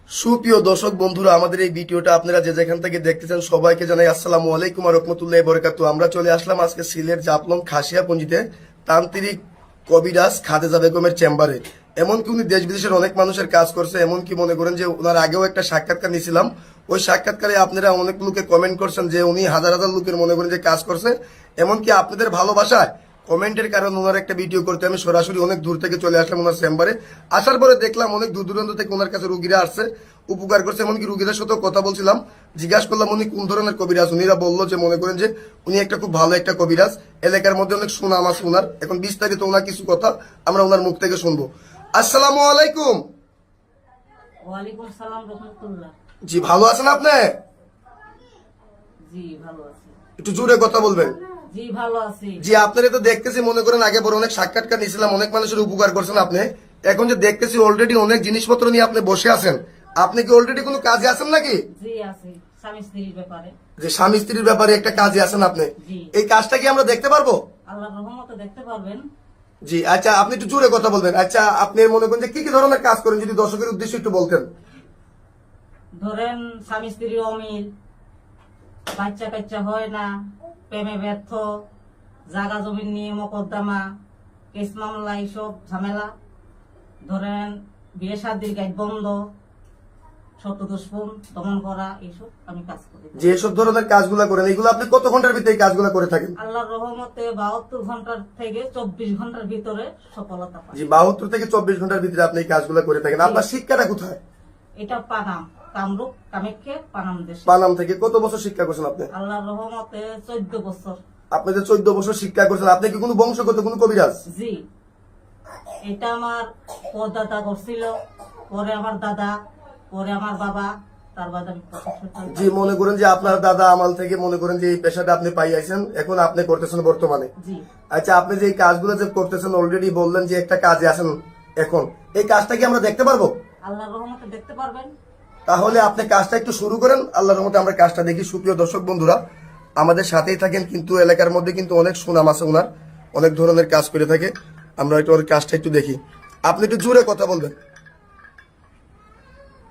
সুপ্রিয় দর্শক বন্ধুরা, আমাদের এই ভিডিওটা আপনারা যে যেখান থেকে দেখতেছেন সবাইকে জানাই আসসালামু আলাইকুম ওয়া রাহমাতুল্লাহি ওয়া বারাকাতুহু। আমরা চলে আসলাম আজকে সিলেট জাফলং খাসিয়াপুঞ্জিতে তান্ত্রিক কবিরাজ খাদিজা বেগমের চেম্বারে। এমনকি উনি দেশ বিদেশের অনেক মানুষের কাজ করছে, এমনকি মনে করেন যে ওনার আগেও একটা সাক্ষাৎকার নিয়েছিলাম। ওই সাক্ষাৎকারে আপনারা অনেক লোকে কমেন্ট করছেন যে উনি হাজার হাজার লোকের মনে করেন যে কাজ করছে। এমনকি আপনাদের ভালোবাসায় কমেন্টের কারণে ওনার একটা ভিডিও করতে আমি সরাসরি অনেক দূর থেকে চলে আসলাম ওনার চেম্বারে। আসার পরে দেখলাম অনেক দূর দূরান্ত থেকে ওনার কাছে রুগীরা আসছে, উপকার করছে। এমনকি রুগীদের সাথেও কথা বলছিলাম, জিজ্ঞাসা করলাম উনি কোন ধরনের কবিরাজ। উনিরা বললো যে মনে করেন যে উনি একটা খুব ভালো একটা কবিরাজ, এলাকার মধ্যে অনেক সুনাম আছে ওনার। এখন বিস্তারিত ওনার কিছু কথা আমরা ওনার মুখ থেকে শুনবো। আসসালামু আলাইকুম। ওয়ালাইকুম সালাম রাহমাতুল্লাহ। জি, ভালো আছেন আপনি? জি ভালো আছি। একটু জোরে কথা বলবেন। জি ভালো আছি। জি, আপনারা তো দেখতেছি মনে করেন আগে বড় অনেক সাক্ষাৎকার নিয়েছিলাম, অনেক মানুষের উপকার করছেন আপনি। এখন যে দেখতেছি অলরেডি অনেক জিনিসপত্র নিয়ে আপনি বসে আছেন, আপনি কি অলরেডি কোনো কাজে আছেন নাকি? জি আছি, স্বামী স্ত্রীর ব্যাপারে। যে স্বামী স্ত্রীর ব্যাপারে একটা কাজে আছেন আপনি, জি। এই কাজটা কি আমরা দেখতে পারবো? আল্লাহর রহমতে দেখতে পারবেন। জি আচ্ছা, আপনি একটু জোরে কথা বলবেন। আচ্ছা, আপনি মনে করেন যে কি কি ধরনের কাজ করেন যদি দর্শকের উদ্দেশ্যে একটু বলতেন। ধরেন স্বামী স্ত্রীর অমিল, বাচ্চা কাচ্চা হয় না, প্রেমে ব্যর্থ, জাগা জমিন নিয়ে মকদ্দমা, কেস মামলা, এইসব ঝামেলা। ধরেন বিয়ে শাদির গাইড বন্ধ, শত দুষ্পন দমন করা, এইসব আমি কাজ করি। যে সব ধরনের কাজগুলো করেন এগুলো আপনি কত ঘন্টার ভিতরে এই কাজগুলো করে থাকেন? আল্লাহর রহমতে 72 ঘন্টার থেকে 24 ঘন্টার ভিতরে সফলতা পাই। জি, 72 থেকে 24 ঘন্টার ভিতরে আপনি এই কাজগুলো করে থাকেন। আপনার শিক্ষাটা কোথায়? এটা পানাম, কামরূপ কামাখ্যা পানাম দেশ। পানাম থেকে কত বছর শিক্ষা করছেন আপনি? আল্লাহর রহমতে 14 বছর। আপনি যে 14 বছর শিক্ষা করছেন, আপনি কি কোনো বংশগত কোনো কবিরাজ? জি, এটা আমার পরদাদা করছিল, পরে আমার দাদা, পরে আমার বাবা, তার বাদে আমি 25 সাল। জি, মনে করেন যে আপনার দাদা আমল থেকে মনে করেন যে এই পেশাটা আপনি পাই আইছেন, এখন আপনি করতেছেন বর্তমানে। জি, আচ্ছা, আপনি যে এই কাজগুলো যে করতেছেন অলরেডি বললেন যে একটা কাজে আছেন, এখন এই কাজটা কি আমরা দেখতে পারবো? আল্লাহর রহমতে দেখতে পারবেন। তাহলে আপনি কাজটা একটু শুরু করেন, আল্লাহর রহমতে আমরা কাজটা দেখি। সুপ্রিয় দর্শক বন্ধুরা, আমাদের সাথেই থাকেন, কিন্তু এলাকার মধ্যে কিন্তু অনেক সুনাম আছে ওনার, অনেক ধরনের কাজ করে থাকে। আমরা একটু ওর কাজটা একটু দেখি। আপনি একটু জোরে কথা বলবেন।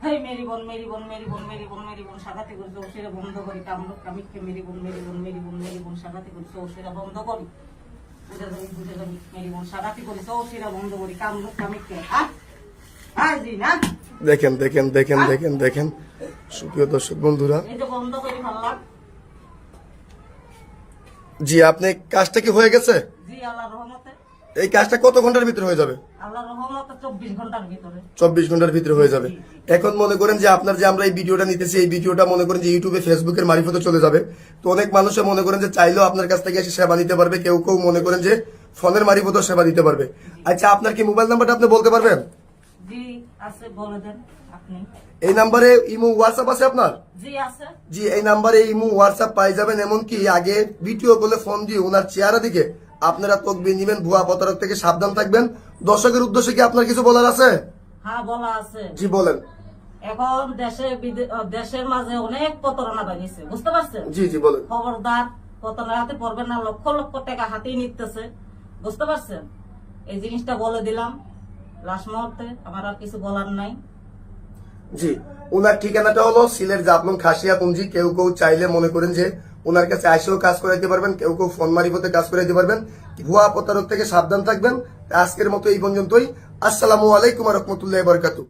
হেই মেরি বোন, মেরি বোন, মেরি বোন, মেরি বোন, মেরি বোন, সাগাতে করি ওসেরা বন্ধ করি। কামরূপ কামাখ্যা মেরি বোন, মেরি বোন, মেরি বোন, মেরি বোন, সাগাতে করি ওসেরা বন্ধ করি। বুঝে যাবি মেরি বোন, সাগাতে করি ওসেরা বন্ধ করি। কামরূপ কামাখ্যা হ্যাঁ জি না। দেখেন দেখেন দেখেন দেখেন দেখেন সুপ্রিয় দর্শক বন্ধুরা, এই যে বন্ধ করি ভাবলাম। জি আপনি কাজটা কি হয়ে গেছে? জি আল্লাহর রহমতে। এই কাজটা কত ঘন্টার ভিতরে হয়ে যাবে? আল্লাহর রহমতে 24 ঘন্টার ভিতরে। 24 ঘন্টার ভিতরে হয়ে যাবে। এখন মনে করেন যে আপনার যে আমরা এই ভিডিওটা নিতেছি, এই ভিডিওটা মনে করেন যে ইউটিউবে ফেসবুকের মারিফতে চলে যাবে। তো অনেক মানুষে মনে করেন যে চাইলেও আপনার কাছ থেকে এসে সেবা নিতে পারবে, কেউ কেউ মনে করেন যে ফোনের মারিফতেও সেবা দিতে পারবে। আচ্ছা, আপনার কি মোবাইল নাম্বারটা আপনি বলতে পারবেন? জি আছে, বলে দেন আপনি। এই নাম্বারে ইমো হোয়াটসঅ্যাপ আছে আপনার? জি আছে। জি, এই নাম্বারে ইমো হোয়াটসঅ্যাপ পাই যাবেন। এমনকি আগে ভিডিও বলে ফোন দিয়ে ওনার চেহারা দিকে আপনারা তকবির নিবেন, ভুয়া প্রতারক থেকে সাবধান থাকবেন। দর্শকের উদ্দেশ্যে কি আপনার কিছু বলার আছে? হ্যাঁ বলা আছে। জি বলেন। এখন দেশের মাঝে অনেক প্রতারণা বাড়িয়েছে, বুঝতে পারছেন? জি জি বলেন। খবরদার প্রতারণা হাতে পড়বেন না। লক্ষ লক্ষ টাকা হাতেই নিতেছে, বুঝতে পারছেন? এই জিনিসটা বলে দিলাম লাস্ট মুহূর্তে, আমার আর কিছু বলার নাই। জি, ওনার ঠিকানাটা হলো সিলেট জাফলং খাসিয়াপুঞ্জি। কেউ কেউ চাইলে মনে করেন যে ওনার কাছে আসেও কাজ করাইতে পারবেন, কেউ কেউ ফোন মারিফতে কাজ করাইতে পারবেন। ভুয়া প্রতারক থেকে সাবধান থাকবেন। আজকের মতো এই পর্যন্তই। আসসালামু আলাইকুম ওয়া রাহমাতুল্লাহি ওয়া বারাকাতুহু।